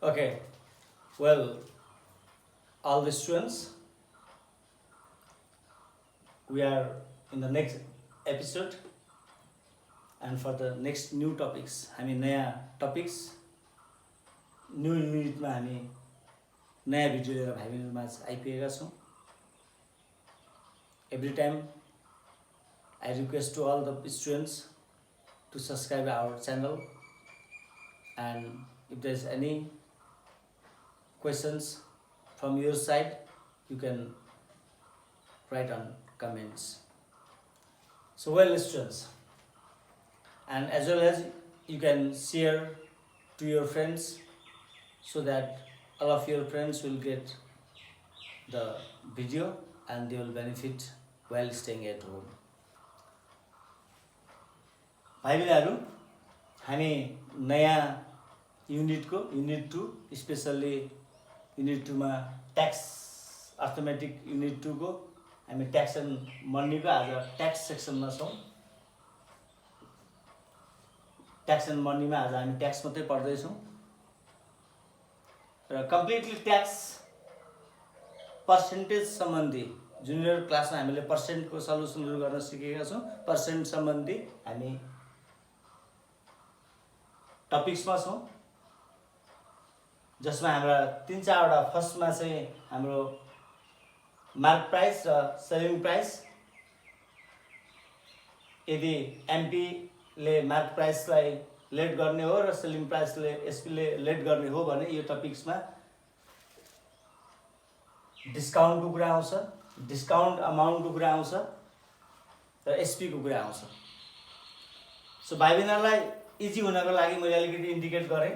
Okay, well, all the students, we are in the next episode, and for the next new topics, हामी नयाँ topics new युनिटमा हामी नयाँ video लिएर भाइ बहिनीहरूमाझ आइपुगेका छौँ. Every time I request to all the students to subscribe our channel, and if there is any questions from your side, you can write on comments. So well, students, and as well as you can share to your friends so that all of your friends will get the video and they will benefit while staying at home. भाइ बहिनीहरू, हामी नयाँ unit 2 specially unit 2 मा tax arithmetic unit 2 को हामी tax and मनीको आज tax सेक्सनमा छौँ. ट्याक्स एन्ड मनीमा आज हामी ट्याक्स मात्रै पढ्दैछौँ र कम्प्लिटली ट्याक्स पर्सेन्टेज सम्बन्धी जुनियर क्लासमा हामीले पर्सेन्टको सल्युसनहरू गर्न सिकेका छौँ. पर्सेन्ट सम्बन्धी हामी टपिक्समा छौँ, जसमा हाम्रा 3-4वटा फर्स्टमा चाहिँ हाम्रो मार्क प्राइस र सेलिङ प्राइस. यदि एमपीले मार्क प्राइसलाई लेट गर्ने हो र सेलिङ प्राइसले एसपीले लेट गर्ने हो भने यो टपिक्समा डिस्काउन्टको कुरा आउँछ, डिस्काउन्ट अमाउन्टको कुरा आउँछ र एसपीको कुरा आउँछ. सो भाइ बहिनीहरूलाई इजी हुनको लागि मैले अलिकति इन्डिकेट गरेँ.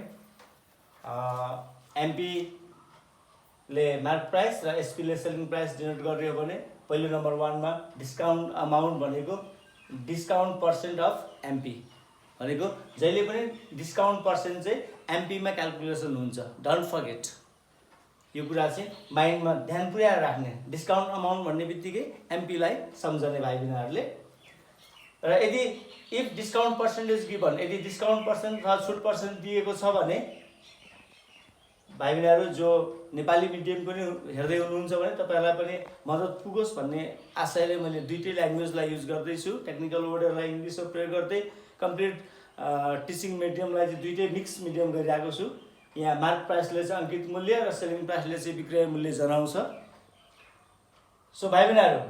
एमपीले मार्क प्राइस र एसपीले सेलिङ प्राइस डिनोट गर्ने हो भने पहिलो नम्बर 1 मा डिस्काउन्ट अमाउन्ट भनेको डिस्काउन्ट पर्सेन्ट अफ एमपी भनेको जहिले पनि डिस्काउन्ट पर्सेन्ट चाहिँ एमपीमा क्याल्कुलेसन हुन्छ. डोन्ट फर्गेट, यो कुरा चाहिँ माइन्डमा ध्यान पुर्याएर राख्ने. डिस्काउन्ट अमाउन्ट भन्ने बित्तिकै एमपीलाई सम्झने भाइ बहिनीहरूले. र यदि इफ डिस्काउन्ट पर्सेन्टेज गिभन, यदि डिस्काउन्ट पर्सेन्ट र छुट पर्सेन्ट दिएको छ भने भाइ बहिनीहरू जो नेपाली मिडियम पनि हेर्दै हुनुहुन्छ भने तपाईँहरूलाई पनि मद्दत पुगोस् भन्ने आशयले मैले दुईटै ल्याङ्ग्वेजलाई युज गर्दैछु. टेक्निकल वर्डहरूलाई इङ्ग्लिसमा प्रयोग गर्दै कम्प्लिट टिचिङ मिडियमलाई चाहिँ दुईटै मिक्स मिडियम गरिरहेको छु. यहाँ मार्क प्राइसले चाहिँ अङ्कित मूल्य र सेलिङ प्राइसले चाहिँ विक्रय मूल्य जनाउँछ. सो भाइ बहिनीहरू,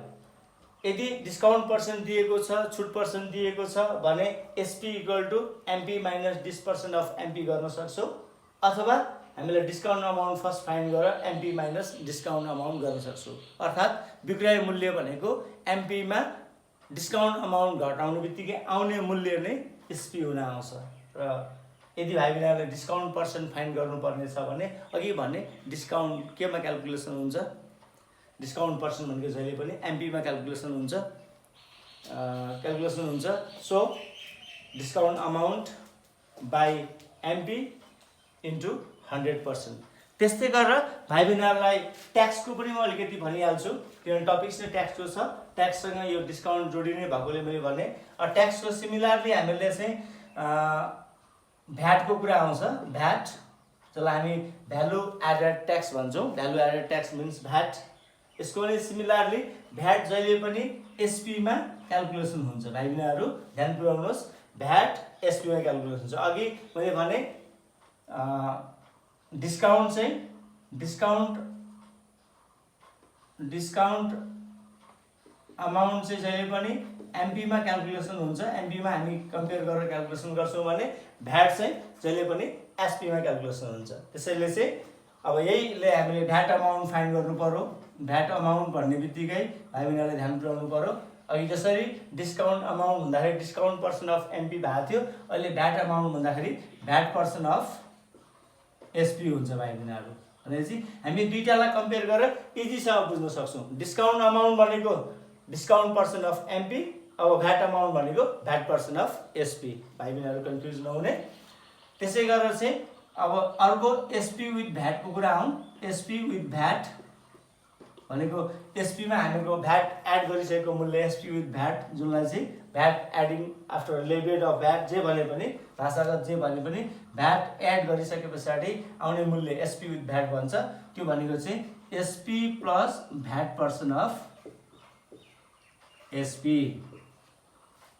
यदि डिस्काउन्ट पर्सेन्ट दिएको छ, छुट पर्सेन्ट दिएको छ भने SP equal to MP minus 10% of MP गर्न सक्छौँ, अथवा हामीले डिस्काउन्ट अमाउन्ट फर्स्ट फाइन्ड गरेर एमपी माइनस डिस्काउन्ट अमाउन्ट गर्न सक्छौँ. अर्थात् विक्रय मूल्य भनेको एमपीमा डिस्काउन्ट अमाउन्ट घटाउने बित्तिकै आउने मूल्य नै एसपी हुन आउँछ. र यदि भाइ बहिनीहरूले डिस्काउन्ट पर्सेन्ट फाइन्ड गर्नुपर्ने छ भने अघि भने डिस्काउन्ट केमा क्याल्कुलेसन हुन्छ, डिस्काउन्ट पर्सेन्ट भनेको जहिले पनि एमपीमा क्याल्कुलेसन हुन्छ. So discount amount by MP into 100%. त्यस्तै गरेर भाइ बहिनीहरूलाई ट्याक्सको पनि म अलिकति भनिहाल्छु, किनभने टपिक्स नै ट्याक्सको छ. ट्याक्ससँग यो डिस्काउन्ट जोडिने भएकोले मैले भने. ट्याक्सको सिमिलरली हामीले चाहिँ भ्याटको कुरा आउँछ. भ्याट, जसलाई हामी भ्यालु एडेड ट्याक्स भन्छौँ. Value added tax means VAT. यसको पनि सिमिलरली भ्याट जहिले पनि एसपीमा क्याल्कुलेसन हुन्छ. भाइ बहिनीहरू ध्यान पुर्याउनुहोस्, भ्याट एसपीमा क्याल्कुलेसन हुन्छ. अघि मैले भने डिस्काउन्ट चाहिँ डिस्काउन्ट अमाउन्ट चाहिँ जहिले पनि एमपीमा क्याल्कुलेसन हुन्छ. एमपीमा हामी कम्पेयर गरेर क्याल्कुलेसन गर्छौँ भने भ्याट चाहिँ जहिले पनि एसपीमा क्याल्कुलेसन हुन्छ. त्यसैले चाहिँ अब यहीले हामीले भ्याट अमाउन्ट फाइन्ड गर्नु पर्यो. भ्याट अमाउन्ट भन्ने बित्तिकै भाइ बहिनीहरूले ध्यान पुर्याउनु पर्यो. अघि जसरी डिस्काउन्ट अमाउन्ट भन्दाखेरि डिस्काउन्ट पर्सेन्ट अफ एमपी भएको थियो, अहिले भ्याट अमाउन्ट भन्दाखेरि भ्याट पर्सेन्ट अफ एसपी हुन्छ. भाइ बहिनीहरू भनेपछि हामी दुईटालाई कम्पेयर गरेर इजीसँग बुझ्न सक्छौँ. डिस्काउन्ट अमाउन्ट भनेको डिस्काउन्ट पर्सेन्ट अफ एमपी, अब भ्याट अमाउन्ट भनेको भ्याट पर्सेन्ट अफ एसपी. भाइ बहिनीहरू कन्फ्युज नहुने. त्यसै गरेर चाहिँ अब अर्को एसपी विथ भ्याटको कुरा आउँ. एसपी विथ भ्याट भनेको एसपीमा हामीको भ्याट एड गरिसकेको मूल्य एसपी विथ भ्याट, जुनलाई चाहिँ VAT adding after levied of VAT जे भने पनि भाषागत जे भने पनि भ्याट एड गरिसके पछाडि आउने मूल्य एसपी विथ भ्याट भन्छ। त्यो भनेको चाहिँ SP plus VAT percent of SP,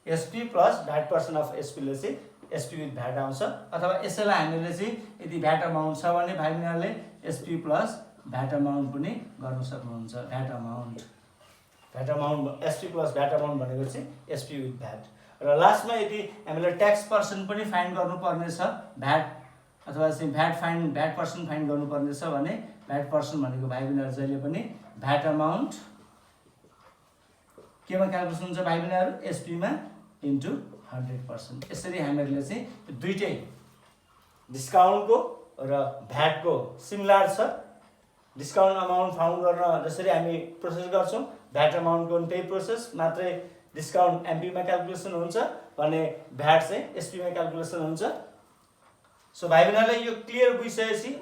SP plus VAT percent of एसपीले चाहिँ एसपी विथ भ्याट आउँछ। अथवा यसैलाई हामीले चाहिँ यदि भ्याट अमाउन्ट छ भने भाइ बहिनीहरूले एसपी प्लस भ्याट अमाउन्ट पनि गर्न सक्नुहुन्छ। VAT amount, VAT amount SP plus VAT amount भनेको चाहिँ एसपी विथ भ्याट। र लास्टमा यदि हामीले ट्याक्स पर्सन पनि फाइन्ड गर्नुपर्ने छ भ्याट अथवा चाहिँ भ्याट पर्सन फाइन्ड गर्नुपर्ने छ भने भ्याट पर्सन भनेको भाइ बहिनीहरू जहिले पनि भ्याट अमाउन्ट केमा क्यालकुलेसन हुन्छ भाइ बहिनीहरू एसपीमा इन्टु 100%। यसरी हामीहरूले चाहिँ दुईटै डिस्काउन्टको र भ्याटको सिमिलर छ। डिस्काउन्ट अमाउन्ट फाउन्ड गर्न जसरी हामी प्रोसेस गर्छौँ भ्याट अमाउन्टको पनि त्यही प्रोसेस, मात्रै डिस्काउन्ट एमपीमा क्यालकुलेसन हुन्छ भने भ्याट चाहिँ एसपीमा क्यालकुलेसन हुन्छ। सो भाइ बहिनीहरूलाई यो क्लियर बुझिसकेपछि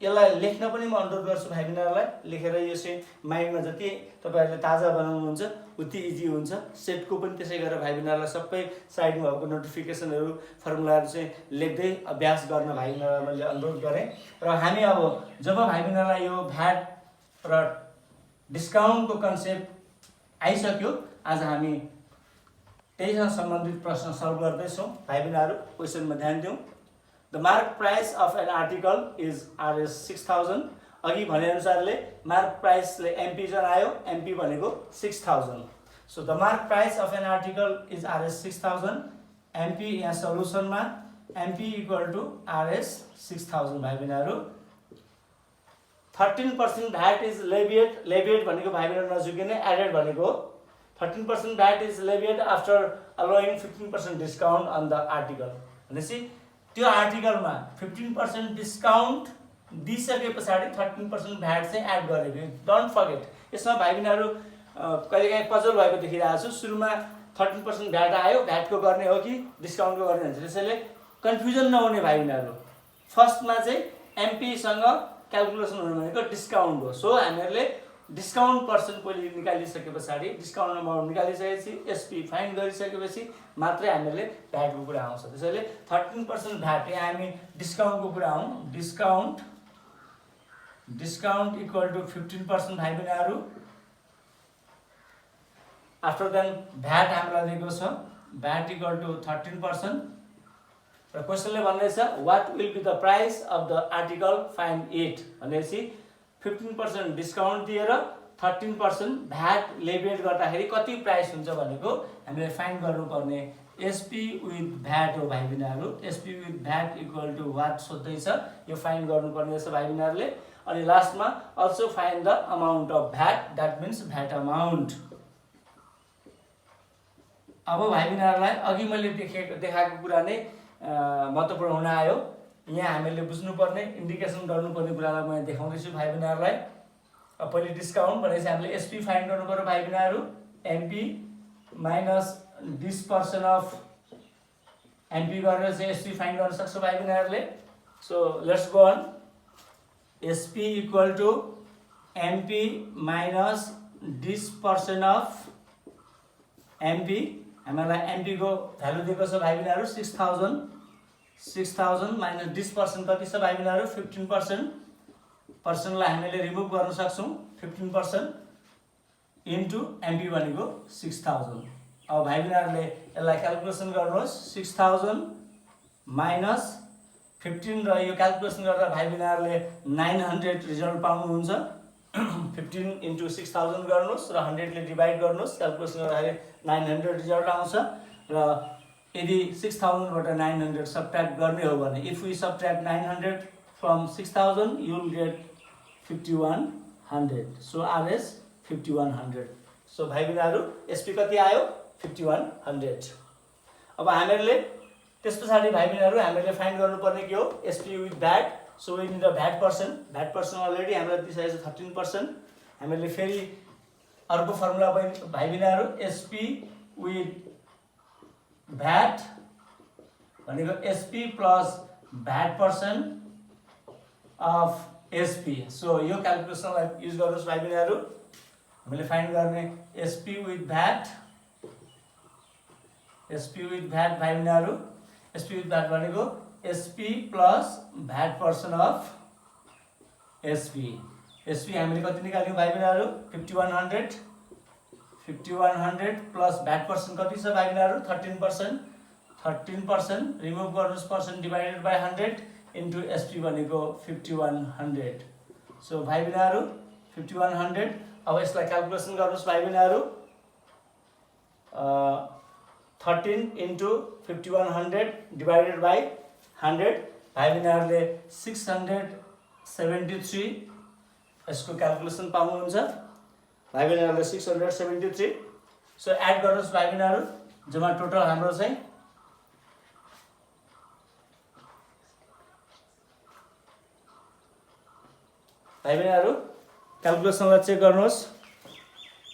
यसलाई लेख्न पनि म अनुरोध गर्छु भाइ बहिनीहरूलाई, लेखेर यो चाहिँ माइन्डमा जति तपाईँहरूले ताजा बनाउनुहुन्छ उति इजी हुन्छ। सेटको पनि त्यसै गरेर भाइ बहिनीहरूलाई सबै साइडमा भएको नोटिफिकेसनहरू फर्मुलाहरू चाहिँ लेख्दै अभ्यास गर्न भाइ बहिनीहरूलाई मैले अनुरोध गरेँ। र हामी अब जब भाइ बहिनीहरूलाई यो भ्याट र डिस्काउन्टको कन्सेप्ट आइसक्यो, आज हामी त्यहीसँग सम्बन्धित प्रश्न सल्भ गर्दैछौँ। भाइ बहिनीहरू क्वेसनमा ध्यान दिउँ। The mark price of an article is R S 6000। अघि भनेअनुसारले मार्क प्राइसले एमपी जनायो, एमपी भनेको 6000। So the mark price of an article is R S 6000। MP यहाँ सल्युसनमा एमपी इक्वल टु आरएस 6000 भाइ बहिनीहरू। 13% भ्याट इज लेभिएट, लेभिएट भनेको भाइ बहिनीहरू नजुकिने, एडेड भनेको 13% VAT is levied after allowing 15% discount on the article. भनेपछि त्यो आर्टिकलमा 15% डिस्काउन्ट दिइसके पछाडि 13% भ्याट चाहिँ एड गरेको। डोन्ट फर्गेट, यसमा भाइ बहिनीहरू कहिलेकाहीँ पजल भएको देखिरहेको छु। सुरुमा 13% भ्याट आयो, भ्याटको गर्ने हो कि डिस्काउन्टको गर्ने हुन्छ, त्यसैले कन्फ्युजन नहुने भाइ बहिनीहरू। फर्स्टमा चाहिँ एमपीसँग क्यालकुलेसन हुनु भनेको डिस्काउन्ट हो। सो हामीहरूले डिस्काउन्ट पर्सन पहिले निकालिसके पछाडि डिस्काउन्ट अमाउन्ट निकालिसकेपछि एसपी फाइन्ड गरिसकेपछि मात्रै हामीहरूले भ्याटको कुरा आउँछ। त्यसैले 13% भ्याट, यहाँ हामी डिस्काउन्टको कुरा आउँ। डिस्काउन्ट इक्वल टु 15% भाइ बहिनीहरू। आफ्टर देन भ्याट हामीलाई दिएको छ भ्याट इक्वल टु 13%। र क्वेसनले भन्दैछ what will be the price of the article find it भनेपछि 15% डिस्काउन्ट दिएर 13% भ्याट लेभिएट गर्दाखेरि कति प्राइस हुन्छ भनेको हामीले फाइन्ड गर्नुपर्ने एसपी विथ भ्याट हो भाइ बहिनीहरू। SP with VAT equal to what सोध्दैछ, यो फाइन्ड गर्नुपर्ने छ भाइ बहिनीहरूले। अनि लास्टमा also find the amount of VAT, that means VAT amount. अब भाइ बहिनीहरूलाई अघि मैले देखाएको कुरा नै महत्त्वपूर्ण हुन आयो। यहाँ हामीले बुझ्नुपर्ने इन्डिकेसन गर्नुपर्ने कुरालाई म देखाउँदैछु भाइ बहिनीहरूलाई। पहिले डिस्काउन्ट भनेपछि हामीले एसपी फाइन्ड गर्नु पर्यो भाइ बहिनीहरू। एमपी माइनस 20% अफ एमपी गरेर चाहिँ एसपी फाइन्ड गर्न सक्छ भाइ बहिनीहरूले। So let's go on. SP equal to MP minus 20% of MP. हामीलाई एमपीको भ्यालु दिएको छ भाइ बहिनीहरू 6000। 6000 माइनस 20% कति छ भाइ बहिनीहरू 15%। पर्सनलाई हामीले रिमुभ गर्न सक्छौँ 15% इन्टु एमपी भनेको 6000। अब भाइ बहिनीहरूले यसलाई क्यालकुलेसन गर्नुहोस्। 6000 माइनस 15 र यो क्यालकुलेसन गर्दा भाइ बहिनीहरूले 900 रिजल्ट पाउनुहुन्छ। 15 इन्टु 6000 गर्नुहोस् र 100 ले डिभाइड गर्नुहोस्, क्यालकुलेसन गर्दाखेरि 900 रिजल्ट आउँछ। र यदि 6000 बाट 900 सबट्र्याक्ट गर्ने हो भने if we subtract 900 from 6000 you will get 5100। So R S 5100। So भाइ बहिनीहरू एसपी कति आयो 5100। अब हामीहरूले त्यस पछाडि भाइ बहिनीहरू हामीहरूले फाइन्ड गर्नुपर्ने के हो SP with VAT. So we need a VAT percent. VAT percent already हामीलाई दिइसकेको छ 13%। हामीले फेरि अर्को फर्मुला भाइ बहिनीहरू एसपी विथ भ्याट भनेको SP plus VAT percent of SP. So यो क्यालकुलेसनलाई युज गर्नुहोस् भाइ बहिनीहरू। हामीले फाइन्ड गर्ने SP with VAT SP with VAT भाइ बहिनीहरू एसपी विथ भ्याट भनेको SP plus VAT percent of SP हामीले कति निकाल्यौँ भाइ बहिनीहरू 5100 प्लस भ्याट पर्सन कति छ भाइ बहिनीहरू 13% रिमुभ गर्नुहोस् person divided by 100 into SP भनेको 5100 सो भाइ बहिनीहरू 5100 अब यसलाई क्याल्कुलेसन गर्नुहोस् भाइ बहिनीहरू 13 इन्टु 5100 डिभाइडेड बाई 100 भाइ बहिनीहरूले 673 यसको क्याल्कुलेसन पाउनुहुन्छ भाइ बहिनीहरूले 673 सो एड गर्नुहोस् भाइ बहिनीहरू जम्मा टोटल हाम्रो चाहिँ भाइ बहिनीहरू क्याल्कुलेसनलाई चेक गर्नुहोस्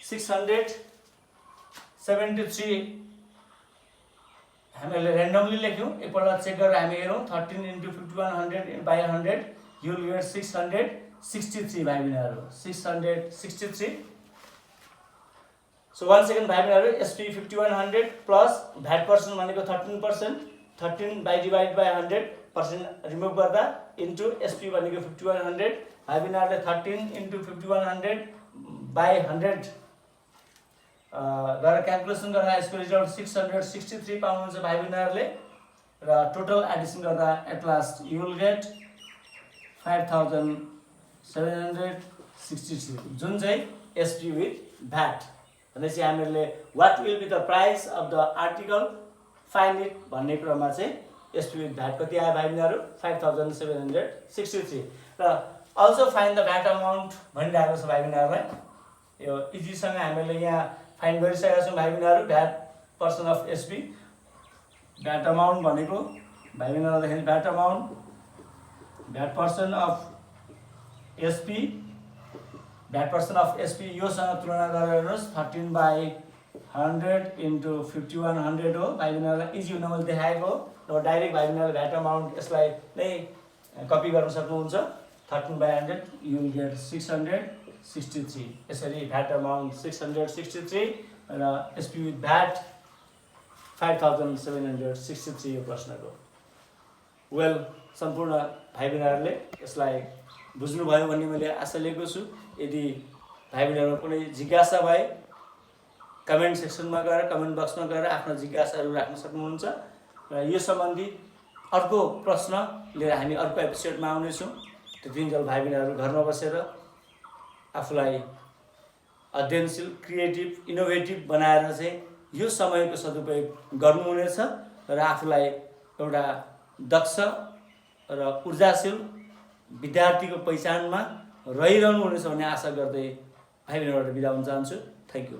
673 हामीले ऱ्यान्डमली लेख्यौँ एकपल्ट चेक गरेर हामी हेरौँ 13 into 5100 by 100 you will get 663 भाइ बहिनीहरू 663 सो 1 सेकेन्ड भाइ बहिनीहरू एसपी 5100 प्लस भ्याट पर्सन भनेको 13% बाई डिभाइड बाई 100% रिमुभ गर्दा इन्टु एसपी भनेको 5100 भाइ बहिनीहरूले 13 इन्टु 5100 बाई 100 गरेर क्याल्कुलेसन गर्दा यसको रिजल्ट 663 पाउनुहुन्छ भाइ बहिनीहरूले र टोटल एडिसन गर्दा at last you will get 5763 जुन चाहिँ एसपी विथ भ्याट भनेपछि हामीहरूले what will be the price of the article find it भन्ने क्रममा चाहिँ एसपी विथ भ्याट कति आयो भाइ बहिनीहरू 5763 र also find the VAT amount भनिरहेको छ भाइ बहिनीहरूलाई यो इजीसँग हामीले यहाँ फाइन्ड गरिसकेका छौँ भाइ बहिनीहरू VAT percent of SP VAT amount भनेको भाइ बहिनीहरूलाई VAT amount VAT percent of SP योसँग तुलना गरेर हेर्नुहोस् 13/100 इन्टु 5100 हो भाइ बहिनीहरूलाई इजी हुन मैले देखाएको र डाइरेक्ट भाइ बहिनीहरूले भ्याट अमाउन्ट यसलाई नै कपी गर्न सक्नुहुन्छ 13/100 यु विल गेट 663 यसरी भ्याट अमाउन्ट 663 र एसपी विथ भ्याट 5763 यो प्रश्नको वेल सम्पूर्ण भाइ बहिनीहरूले यसलाई बुझ्नुभयो भन्ने मैले आशा लिएको छु यदि भाइ बहिनीहरूमा कुनै जिज्ञासा भए कमेन्ट सेक्सनमा गएर कमेन्ट बक्समा गएर आफ्नो जिज्ञासाहरू राख्न सक्नुहुन्छ र यो सम्बन्धी अर्को प्रश्न लिएर हामी अर्को एपिसोडमा आउनेछौँ त्यतिन्जेल भाइ बहिनीहरू घरमा बसेर आफूलाई अध्ययनशील क्रिएटिभ इनोभेटिभ बनाएर चाहिँ यो समयको सदुपयोग गर्नुहुनेछ र आफूलाई एउटा दक्ष र ऊर्जाशील विद्यार्थीको पहिचानमा रहिरहनुहुनेछ भन्ने आशा गर्दै भाइ बहिनीबाट बिदा हुन चाहन्छु थ्याङ्क यू